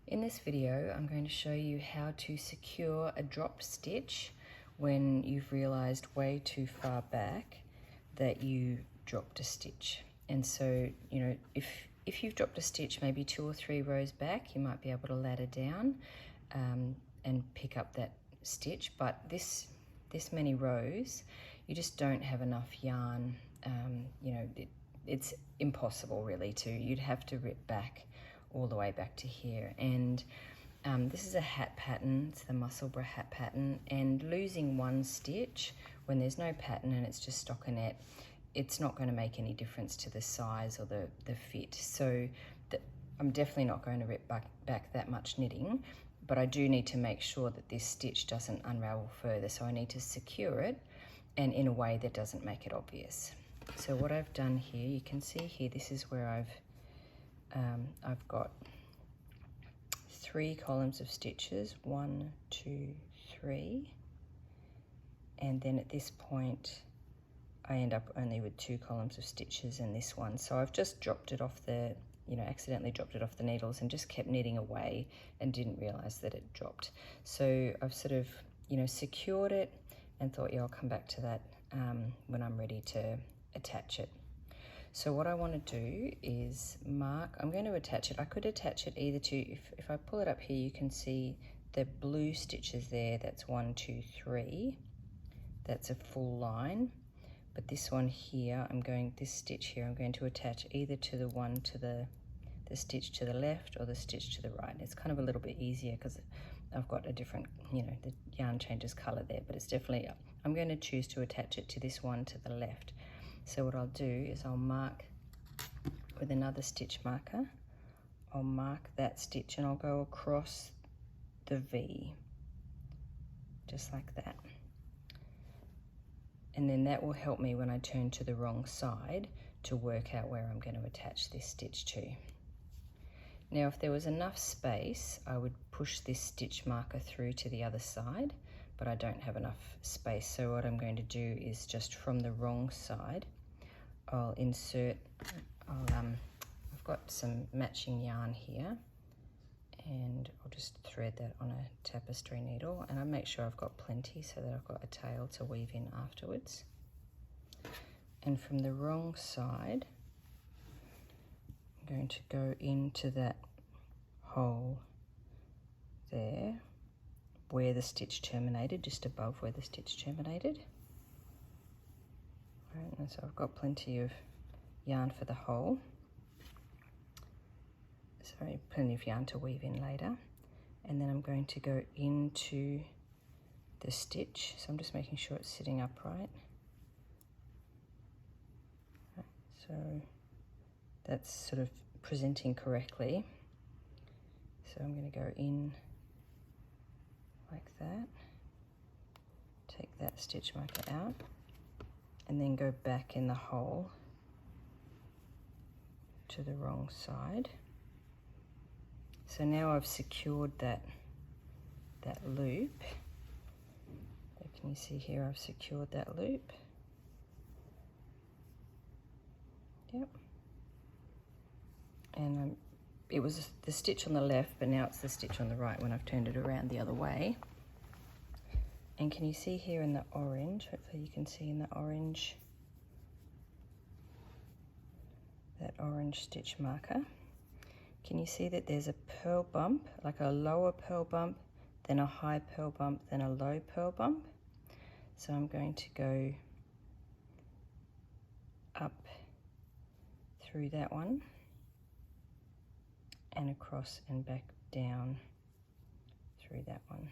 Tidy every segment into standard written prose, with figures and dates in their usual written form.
In this video, I'm going to show you how to secure a dropped stitch when you've realized way too far back that you dropped a stitch. And so, if you've dropped a stitch maybe 2 or 3 rows back, you might be able to ladder down and pick up that stitch. But this many rows, you just don't have enough yarn. It's impossible really you'd have to rip back all the way back to here. And this is a hat pattern, it's the Musselburgh hat pattern, and losing one stitch when there's no pattern and it's just stockinette, it's not going to make any difference to the size or the fit. So I'm definitely not going to rip back that much knitting, but I do need to make sure that this stitch doesn't unravel further. So I need to secure it and in a way that doesn't make it obvious. So what I've done here, you can see here, this is where I've got 3 columns of stitches, 1, 2, 3, and then at this point I end up only with 2 columns of stitches in this one. So I've just dropped it off the, accidentally dropped it off the needles and just kept knitting away and didn't realize that it dropped. So I've sort of, secured it and thought, yeah, I'll come back to that when I'm ready to attach it. So what I want to do is mark, I'm going to attach it. I could attach it either to, if I pull it up here, you can see the blue stitches there. That's 1, 2, 3. That's a full line. But this one here, this stitch here, I'm going to attach either to the one to the stitch to the left or the stitch to the right. It's kind of a little bit easier because I've got a different, the yarn changes color there, but it's definitely, I'm going to choose to attach it to this one to the left. So what I'll do is I'll mark with another stitch marker. I'll mark that stitch and I'll go across the V, just like that. And then that will help me when I turn to the wrong side to work out where I'm going to attach this stitch to. Now, if there was enough space, I would push this stitch marker through to the other side, but I don't have enough space. So what I'm going to do is just from the wrong side, I'll insert, I've got some matching yarn here, and I'll just thread that on a tapestry needle, and I make sure I've got plenty so that I've got a tail to weave in afterwards. And from the wrong side, I'm going to go into that hole there where the stitch terminated, just above where the stitch terminated. Right, and so I've got plenty of yarn for the hole. Sorry, plenty of yarn to weave in later. And then I'm going to go into the stitch. So I'm just making sure it's sitting upright. Right, so that's sort of presenting correctly. So I'm going to go in like that. Take that stitch marker out. And then go back in the hole to the wrong side. So now I've secured that loop. So can you see here I've secured that loop? Yep. And it was the stitch on the left, but now it's the stitch on the right when I've turned it around the other way. And can you see here in the orange, hopefully you can see in the orange, that orange stitch marker, can you see that there's a purl bump, like a lower purl bump, then a high purl bump, then a low purl bump? So I'm going to go up through that one and across and back down through that one.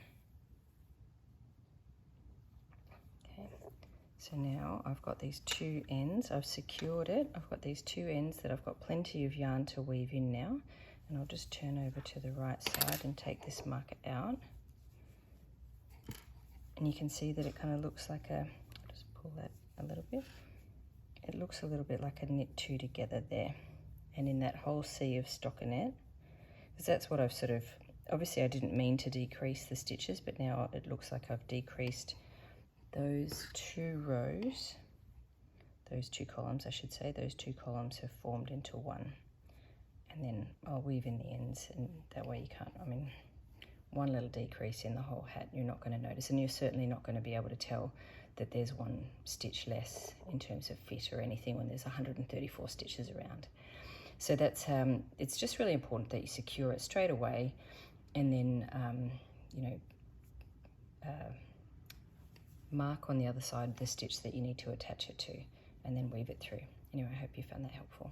So now I've got these 2 ends, I've secured it, I've got these 2 ends that I've got plenty of yarn to weave in now, and I'll just turn over to the right side and take this marker out. And you can see that it kind of looks like I'll just pull that a little bit, it looks a little bit like a knit 2 together there, and in that whole sea of stockinette, because that's what I've sort of, obviously I didn't mean to decrease the stitches, but now it looks like I've decreased those 2 rows, those 2 columns I should say, those 2 columns have formed into one. and then I'll weave in the ends, and that way you can't, I mean, one little decrease in the whole hat you're not going to notice, and you're certainly not going to be able to tell that there's one stitch less in terms of fit or anything when there's 134 stitches around. So that's it's just really important that you secure it straight away, and then mark on the other side the stitch that you need to attach it to, and then weave it through. Anyway, I hope you found that helpful.